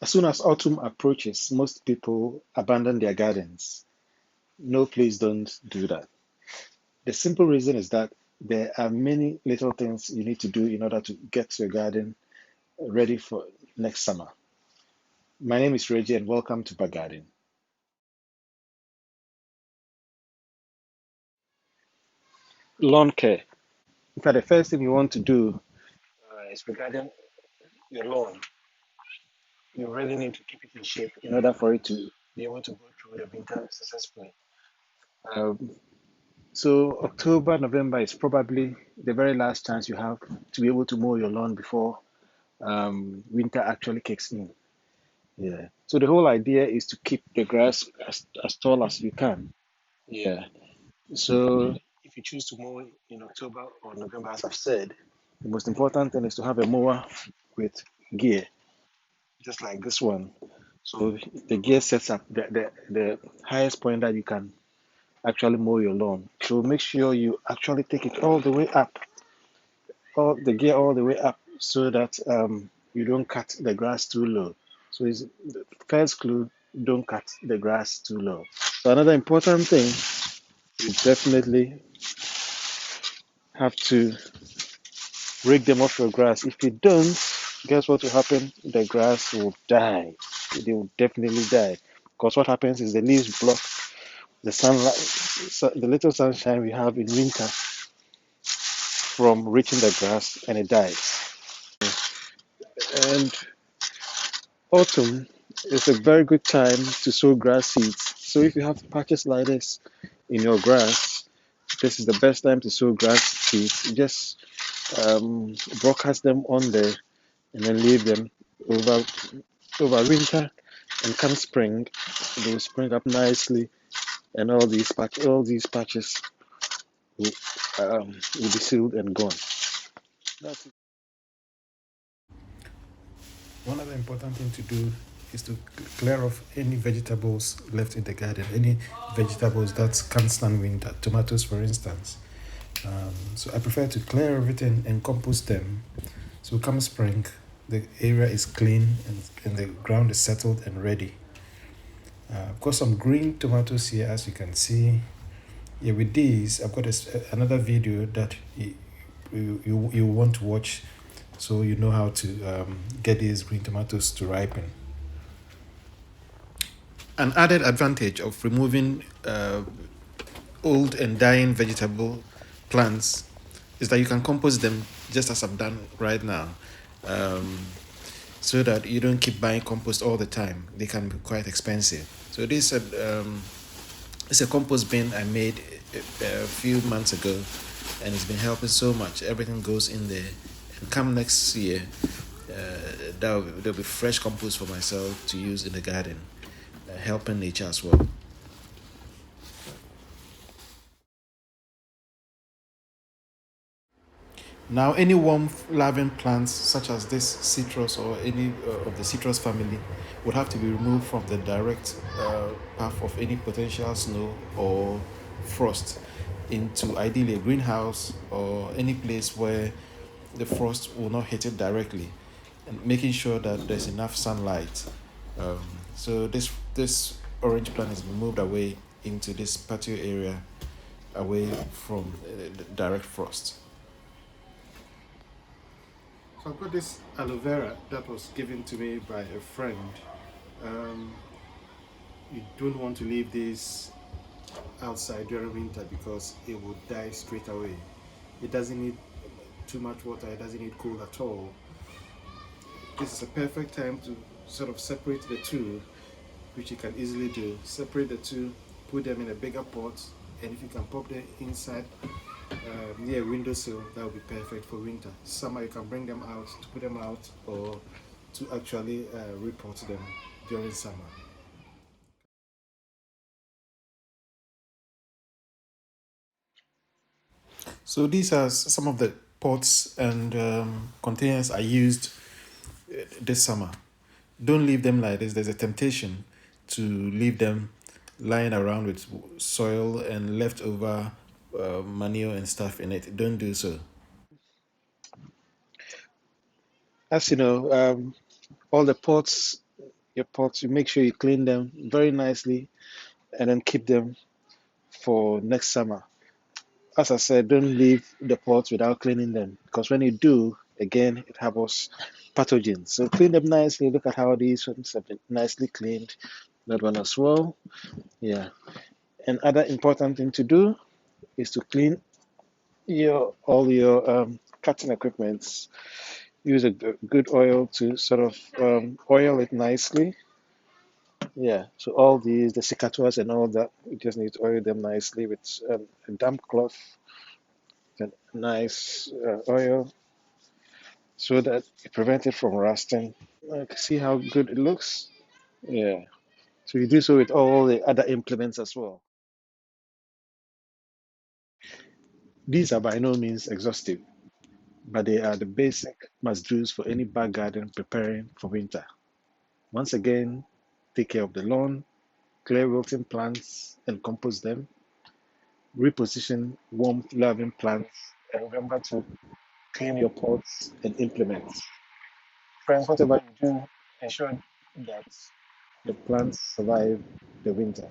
As soon as autumn approaches, most people abandon their gardens. No, please don't do that. The simple reason is that there are many little things you need to do in order to get your garden ready for next summer. My name is Reggie, and welcome to Back Garden. Lawn care. In fact, the first thing you want to do is regarding your lawn. You really need to keep it in shape in order for it to be able to go through the winter successfully. Um, so October, November is probably the very last chance you have to be able to mow your lawn before winter actually kicks in. Yeah. So the whole idea is to keep the grass as tall as you can. Yeah. So if you choose to mow in October or November, as I've said, the most important thing is to have a mower with gear, just like this one. So the gear sets up the highest point that you can actually mow your lawn. So make sure you actually take it all the way up, all the gear all the way up, so that you don't cut the grass too low. So it's the first clue: don't cut the grass too low. So another important thing, you definitely have to rake them off your grass. If you don't, guess what will happen? The grass will die. They will definitely die. Because what happens is the leaves block the sunlight, the little sunshine we have in winter from reaching the grass, and it dies. And autumn is a very good time to sow grass seeds. So if you have patches like this in your grass, this is the best time to sow grass seeds. Just broadcast them on there and then leave them over winter, and come spring, they will spring up nicely, and all these patches will, will be sealed and gone. That's it. One other important thing to do is to clear off any vegetables left in the garden, any vegetables that can't stand winter, tomatoes for instance. So I prefer to clear everything and compost them. So come spring, the area is clean and the ground is settled and ready. I've got some green tomatoes here, as you can see. Yeah, with these, I've got another video that you want to watch, so you know how to get these green tomatoes to ripen. An added advantage of removing old and dying vegetable plants is that you can compost them just as I've done right now, um, so that you don't keep buying compost all the time. They can be quite expensive. So this it's a compost bin I made a few months ago, and it's been helping so much. Everything goes in there, and come next year, there'll be fresh compost for myself to use in the garden, helping nature as well. Now, any worm-loving plants such as this citrus or any of the citrus family would have to be removed from the direct path of any potential snow or frost into ideally a greenhouse or any place where the frost will not hit it directly, and making sure that there's enough sunlight. Um, so this orange plant is moved away into this patio area, away from direct frost. So I've got this aloe vera that was given to me by a friend. Um, you don't want to leave this outside during winter because it will die straight away. It doesn't need too much water, it doesn't need cool at all. This is a perfect time to sort of separate the two, which you can easily do. Separate the two, put them in a bigger pot, and if you can pop the inside near a windowsill, that would be perfect for winter. Summer, you can bring them out to put them out or to actually repot them during summer. So these are some of the pots and containers I used this summer. Don't leave them like this. There's a temptation to leave them lying around with soil and leftover manure and stuff in it. Don't do so. As you know, all the pots your pots, you make sure you clean them very nicely and then keep them for next summer. As I said, don't leave the pots without cleaning them because when you do, again, it harbors pathogens. So clean them nicely. Look at how these ones have been nicely cleaned. That one as well. Yeah. And other important thing to do is to clean your all your cutting equipments. Use a good oil to sort of oil it nicely. Yeah, so all these, the secateurs and all that, you just need to oil them nicely with a damp cloth and nice oil so that it prevents it from rusting. See how good it looks? Yeah. So you do so with all the other implements as well. These are by no means exhaustive, but they are the basic must-dos for any back garden preparing for winter. Once again, take care of the lawn, clear wilting plants and compost them, reposition warmth-loving plants, and remember to clean your pots and implements. Friends, whatever you do, ensure that the plants survive the winter.